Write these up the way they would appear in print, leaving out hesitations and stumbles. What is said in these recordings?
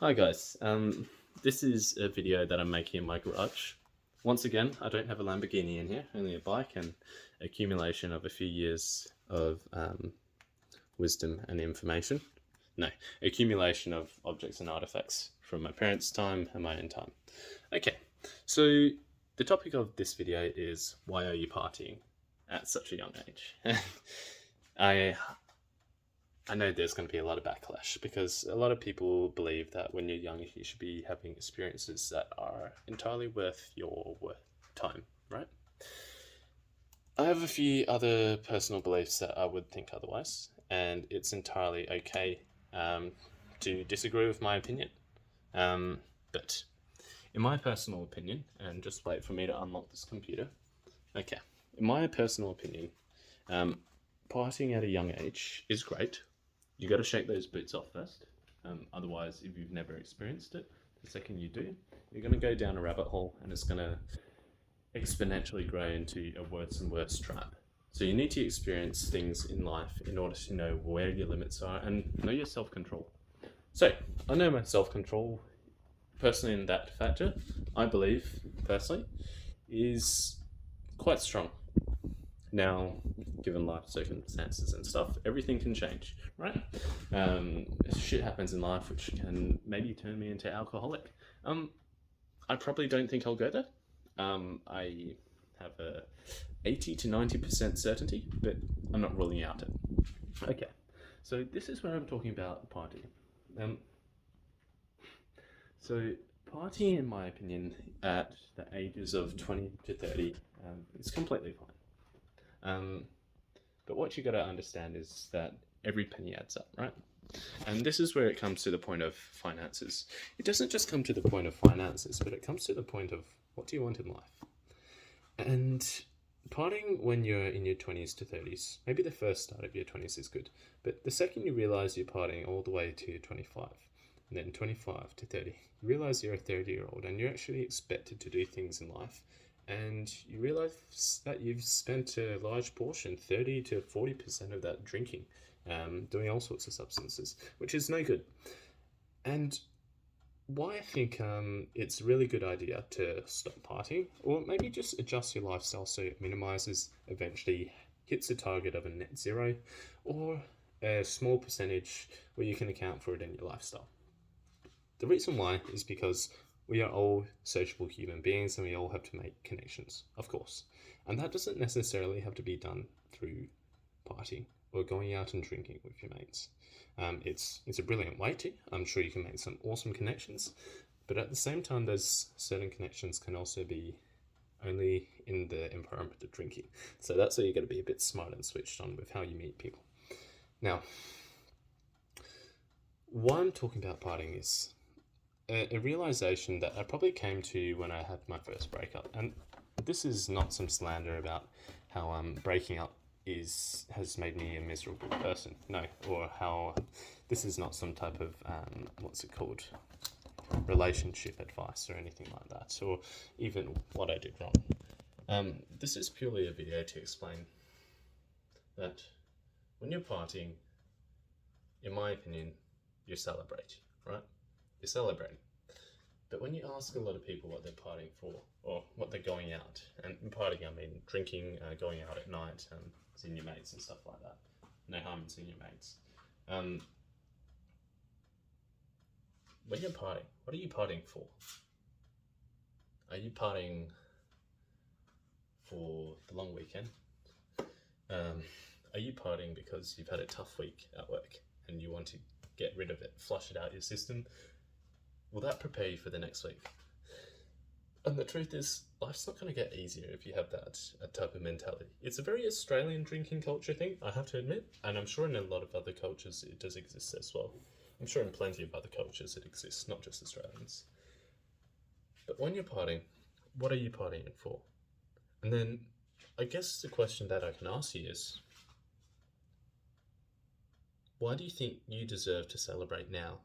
Hi guys, this is a video that I'm making in my garage. Once again, I don't have a Lamborghini in here, only a bike and accumulation of a few years of wisdom and information. No, accumulation of objects and artifacts from my parents' time and my own time. Okay, so the topic of this video is why are you partying at such a young age? I I know there's going to be a lot of backlash because a lot of people believe that when you're young, you should be having experiences that are entirely worth your time, right? I have a few other personal beliefs that I would think otherwise, and it's entirely okay to disagree with my opinion. But in my personal opinion, and just wait for me to unlock this computer. Okay, in my personal opinion, partying at a young age is great. You got to shake those boots off first. Otherwise, if you've never experienced it, the second you do, you're going to go down a rabbit hole and it's going to exponentially grow into a worse and worse trap. So you need to experience things in life in order to know where your limits are and know your self-control. So I know my self-control personally in that factor, I believe, personally, is quite strong. Now, given life circumstances and stuff, everything can change, right? Shit happens in life which can maybe turn me into alcoholic. I probably don't think I'll go there. I have a 80 to 90% certainty, but I'm not ruling out it. Okay, so this is where I'm talking about partying. So partying, in my opinion, at the ages of 20 to 30 is completely fine. But what you got to understand is that every penny adds up, right? And this is where it comes to the point of finances. It doesn't just come to the point of finances, but it comes to the point of what do you want in life? And partying when you're in your 20s to 30s, maybe the first start of your 20s is good, but the second you realize you're partying all the way to 25, and then 25 to 30, you realize you're a 30-year-old and you're actually expected to do things in life. And you realize that you've spent a large portion, 30 to 40% of that drinking, doing all sorts of substances, which is no good. And why I think it's a really good idea to stop partying, or maybe just adjust your lifestyle so it minimizes, eventually hits a target of a net zero, or a small percentage where you can account for it in your lifestyle. The reason why is because we are all sociable human beings and we all have to make connections, of course. And that doesn't necessarily have to be done through partying or going out and drinking with your mates. It's a brilliant way to. I'm sure you can make some awesome connections. But at the same time, those certain connections can also be only in the environment of drinking. So that's where you got to be a bit smart and switched on with how you meet people. Now, why I'm talking about partying is a realization that I probably came to when I had my first breakup. And this is not some slander about how breaking up has made me a miserable person. No, or how this is not some type of relationship advice or anything like that, or even what I did wrong. This is purely a video to explain that when you're partying, in my opinion, you're celebrating, right? You're celebrating. But when you ask a lot of people what they're partying for, or what they're going out, and in partying I mean drinking, going out at night, seeing your mates and stuff like that. No harm in seeing your mates. When you're partying, what are you partying for? Are you partying for the long weekend? Are you partying because you've had a tough week at work and you want to get rid of it, flush it out your system? Will that prepare you for the next week? And the truth is, life's not going to get easier if you have that type of mentality. It's a very Australian drinking culture thing, I have to admit, and I'm sure in a lot of other cultures it does exist as well. I'm sure in plenty of other cultures it exists, not just Australians. But when you're partying, what are you partying for? And then, I guess the question that I can ask you is, why do you think you deserve to celebrate now?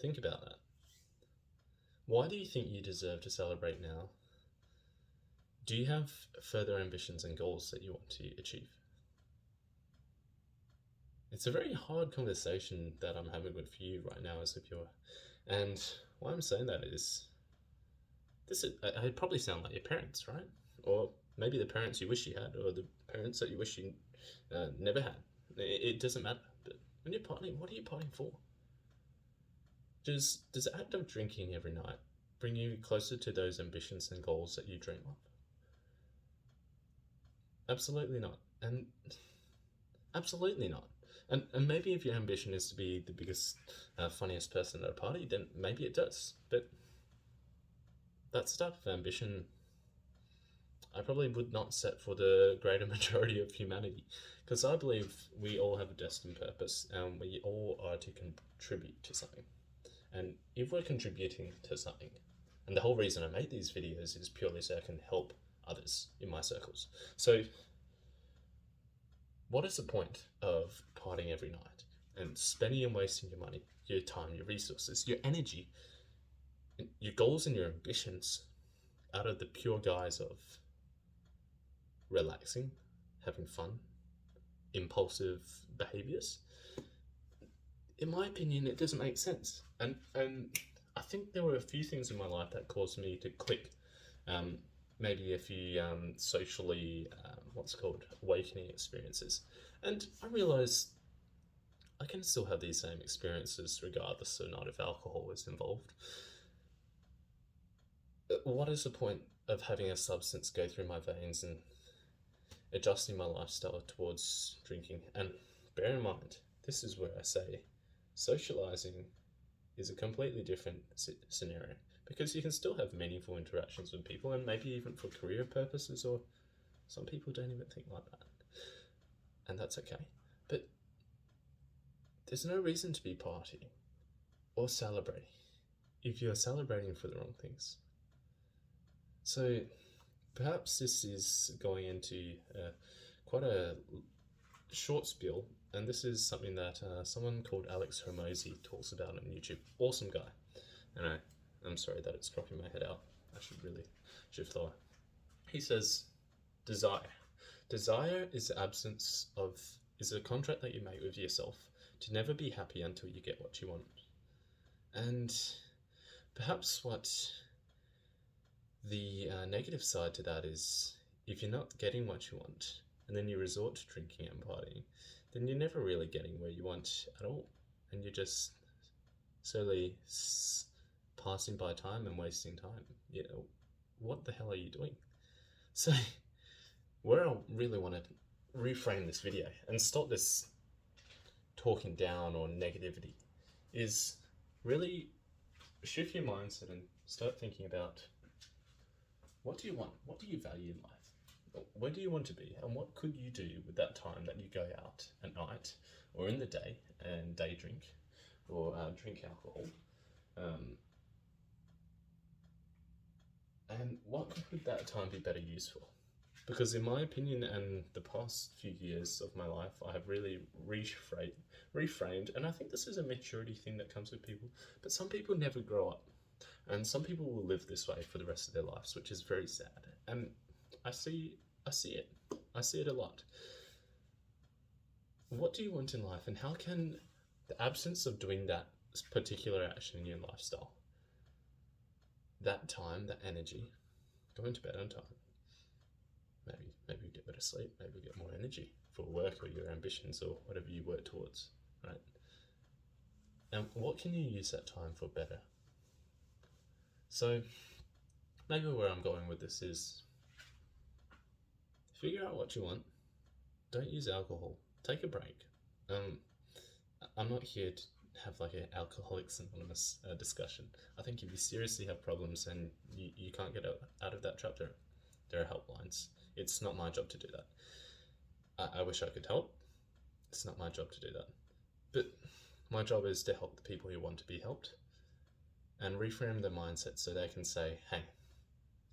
Think about that. Why do you think you deserve to celebrate now? Do you have further ambitions and goals that you want to achieve? It's a very hard conversation that I'm having with you right now as a viewer. And why I'm saying that is, I probably sound like your parents, right? Or maybe the parents you wish you had, or the parents that you wish you never had. It doesn't matter. But when you're partying, what are you partying for? Does the act of drinking every night bring you closer to those ambitions and goals that you dream of? Absolutely not. And absolutely not. And maybe if your ambition is to be the biggest, funniest person at a party, then maybe it does. But that's the type of ambition I probably would not set for the greater majority of humanity, because I believe we all have a destined purpose and we all are to contribute to something. And if we're contributing to something, and the whole reason I make these videos is purely so I can help others in my circles. So, what is the point of partying every night and spending and wasting your money, your time, your resources, your energy, your goals and your ambitions out of the pure guise of relaxing, having fun, impulsive behaviors? In my opinion, it doesn't make sense. And I think there were a few things in my life that caused me to click. Maybe a few socially, what's it called, awakening experiences. And I realized I can still have these same experiences regardless or not if alcohol is involved. What is the point of having a substance go through my veins and adjusting my lifestyle towards drinking? And bear in mind, this is where I say socializing is a completely different scenario, because you can still have meaningful interactions with people, and maybe even for career purposes, or some people don't even think like that. And that's okay. But there's no reason to be partying or celebrating if you're celebrating for the wrong things. So perhaps this is going into quite a short spiel, and this is something that someone called Alex Hormozy talks about on YouTube. Awesome guy. And I'm sorry that it's cropping my head out. I should really shift lower. He says, desire. Desire is the absence of, is a contract that you make with yourself to never be happy until you get what you want. And perhaps what the negative side to that is, if you're not getting what you want and then you resort to drinking and partying, then you're never really getting where you want at all. And you're just slowly passing by time and wasting time. You know, what the hell are you doing? So, where I really want to reframe this video and stop this talking down or negativity is really shift your mindset and start thinking about, what do you want? What do you value in life? Where do you want to be? And what could you do with that time that you go out at night or in the day and day drink or drink alcohol? And what could that time be better used for? Because in my opinion, and the past few years of my life, I have really reframed, and I think this is a maturity thing that comes with people, but some people never grow up. And some people will live this way for the rest of their lives, which is very sad. And I see it. I see it a lot. What do you want in life, and how can the absence of doing that particular action in your lifestyle, that time, that energy, going to bed on time, maybe get better sleep, maybe get more energy for work or your ambitions or whatever you work towards, right? And what can you use that time for better? So maybe where I'm going with this is, figure out what you want. Don't use alcohol. Take a break. I'm not here to have like an Alcoholics Anonymous discussion. I think if you seriously have problems and you can't get out of that trap, there are helplines. It's not my job to do that. I wish I could help. It's not my job to do that. But my job is to help the people who want to be helped and reframe their mindset so they can say, hey,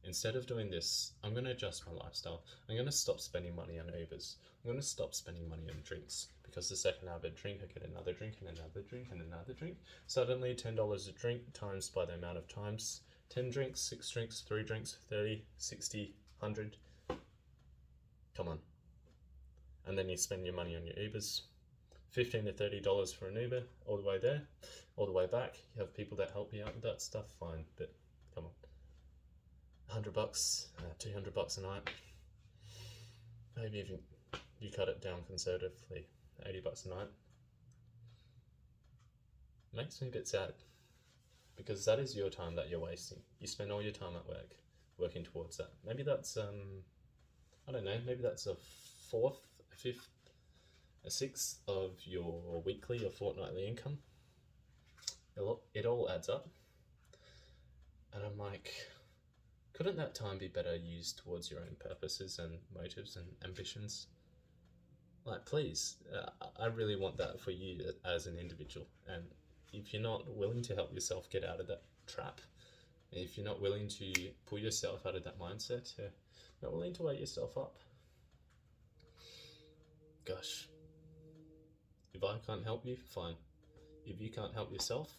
instead of doing this, I'm going to adjust my lifestyle. I'm going to stop spending money on Ubers. I'm going to stop spending money on drinks, because the second I have a drink, I get another drink and another drink and another drink. Suddenly $10 a drink times by the amount of times. 10 drinks, 6 drinks, 3 drinks, 30, 60, 100. Come on. And then you spend your money on your Ubers. $15 to $30 for an Uber all the way there, all the way back. You have people that help you out with that stuff, fine, but come on. $100, $200 a night. Maybe even you cut it down conservatively, $80 a night. Makes me a bit sad, because that is your time that you're wasting. You spend all your time at work working towards that. Maybe that's I don't know, maybe that's a fourth, a fifth, a sixth of your weekly or fortnightly income. It all adds up. And I'm like, couldn't that time be better used towards your own purposes and motives and ambitions? Like, please, I really want that for you as an individual. And if you're not willing to help yourself get out of that trap, if you're not willing to pull yourself out of that mindset, not willing to wake yourself up, gosh, if I can't help you, fine. If you can't help yourself,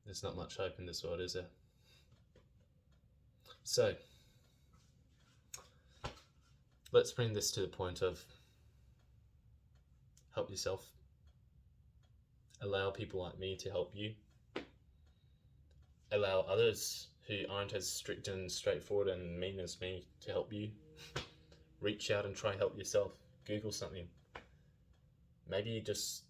there's not much hope in this world, is there? So, let's bring this to the point of help yourself. Allow people like me to help you. Allow others who aren't as strict and straightforward and mean as me to help you. Reach out and try help yourself. Google something. Maybe you just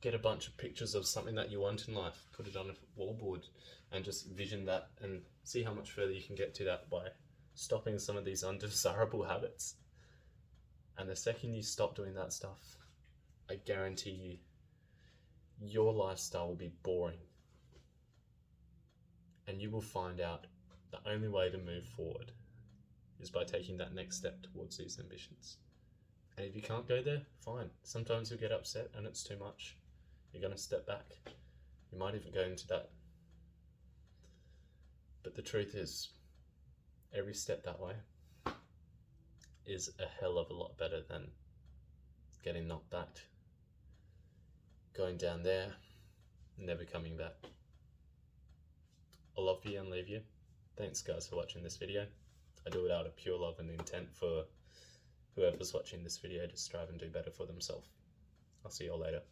get a bunch of pictures of something that you want in life, put it on a wallboard, and just vision that and see how much further you can get to that by stopping some of these undesirable habits. And the second you stop doing that stuff, I guarantee you, your lifestyle will be boring. And you will find out the only way to move forward is by taking that next step towards these ambitions. And if you can't go there, fine. Sometimes you'll get upset and it's too much. You're going to step back. You might even go into that. But the truth is, every step that way is a hell of a lot better than getting knocked back, going down there, never coming back. I love you and leave you. Thanks guys for watching this video. I do it out of pure love and intent for whoever's watching this video to strive and do better for themselves. I'll see you all later.